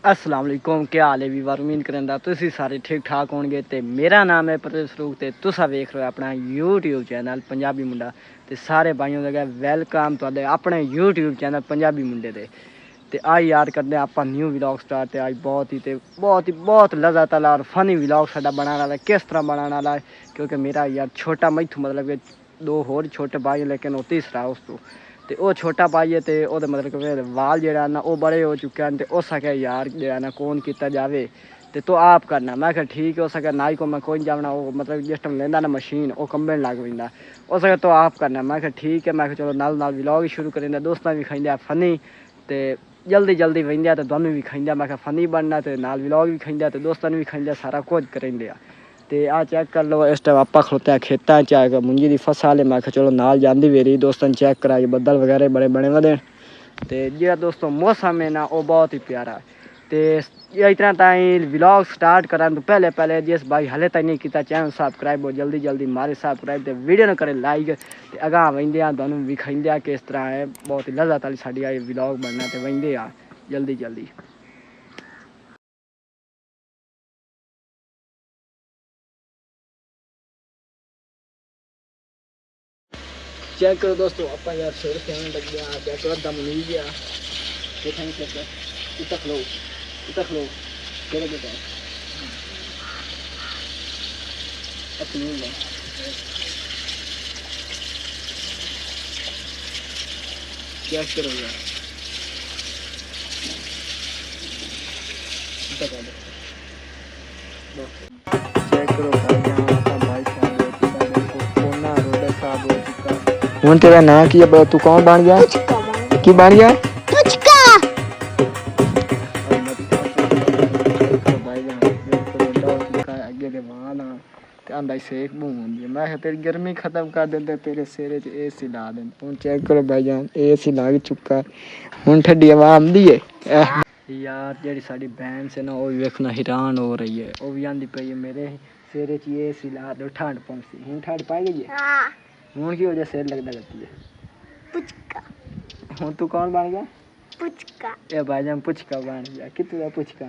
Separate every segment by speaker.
Speaker 1: अस्सलाम वालेकुम, क्या हाल है वीवर। उम्मीद करदा तुसी सारे ठीक ठाक होणगे। ते मेरा नाम है परवेज़ फरूक ते तुसा वेख रहे हो अपना यूट्यूब चैनल पंजाबी मुंडा। ते सारे भाइयों का वेलकम तुहाडे अपने यूट्यूब चैनल पंजाबी मुंडे दे। ते आज याद करदे आपां न्यू व्लॉग स्टार्ट। ते आज बहुत लज़त वाला और फनी व्लॉग साडा बनाने वाला। किस तरह बनाने वाला है क्योंकि मेरा यार छोटा मैथू मतलब कि दो होर छोटे भाई लेकिन वो तीसरा उस तो ते वो छोटा भाई है। ते ओहदे मतलब कि वाल जेड़ा ना वो बड़े हो चुके हैं। ते उस आखेआ यार जेड़ा ना कौन किया जावे ते तो आप करना। मैं आखेआ ठीक है। उस आखेआ नाई को मैं कोई जावना वो मतलब जिस टाइम लेंदा ना मशीन वो कंबन लग पैंदा। उस आखेआ तो आप करना। मैं आखेआ ठीक है। मैं आखेआ चलो नाल नाल व्लॉग शुरू करेंगे। दोस्तां भी खाइंदे फनी ते जल्दी वेंदे ते दोनों भी खाइंदे। मैं आखेआ फनी बनना ते नाल व्लॉग भी खाइंदे ते दोस्तां भी खाइंदे सारा कुछ करेंदे। ते आ चेक कर लो इस टाइम आपा खलोते हैं खेतों च मुंजी की फसल है। मैं चलो नाल जाती भी रही दोस्तों चेक करा बदल वगैरह बड़े बने वधे। तो जो दोस्तों मौसम है ना वो बहुत ही प्यारा है। तो इतना टाइम व्लॉग स्टार्ट करा तो पहले जिस भाई हले तक नहीं किया चैनल सब्सक्राइब हो जल्दी मारे सब्सक्राइब। तो वीडियो न करे लाइक। तो अगां वेंदे तुहानूं विखाइंदे किस तरह है बहुत ही लज़त वाली साडी व्लॉग बनना। तो वेंदे जल्दी। चेक करो दोस्तों आप यार शेर खेलने लग गया। चेक करो दम नहीं गया। देखा नहीं चेक इतना खलो खेले बेटा अपनी चेक करो यार चेक करो भाई साहब हूँ तेरा नाम की है। तू कौन बन गया की बन गया सेक मुँह मैं तेरी गर्मी खत्म कर देंगे तेरे सिरे च ए सी ला दें। हूँ चेक करो भाई जान ए सी लग चुका हूँ ठंडी हवा आँदी है। यार जी साड़ी बहन से ना वो भी वेखना हैरान हो रही है। वो भी आँदी पई है मेरे सिरे च ए सी ला दो ठंड पहुँची। हूँ ठंड पाई गई है हूँ की वजह सिर लगता करती है पुचका। हूँ तू कौन बन गया पुचका। ए भाईजान पुचका बन गया कितने पुचका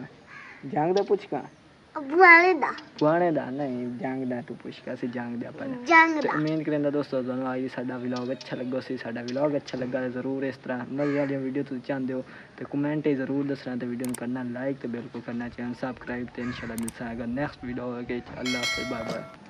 Speaker 1: जंग दा पुचका पुआने दा नहीं जंग दा तू पुचका सी जंग दा पहले। तो उम्मीद करेंदा दोस्तों तुहानूं आज साडा व्लॉग अच्छा लग्गा। सी साडा व्लॉग अच्छा लग्गा तो जरूर इस तरह मज़े वाली वीडियो तुसीं चाहते हो तो कमेंट जरूर दसना। तो वीडियो करना लाइक तो बिल्कुल करना चैनल सब्सक्राइब। तो इंशाल्लाह मिलसा नेक्स्ट वीडियो। अल्लाह हाफ़िज़ बाय बाय।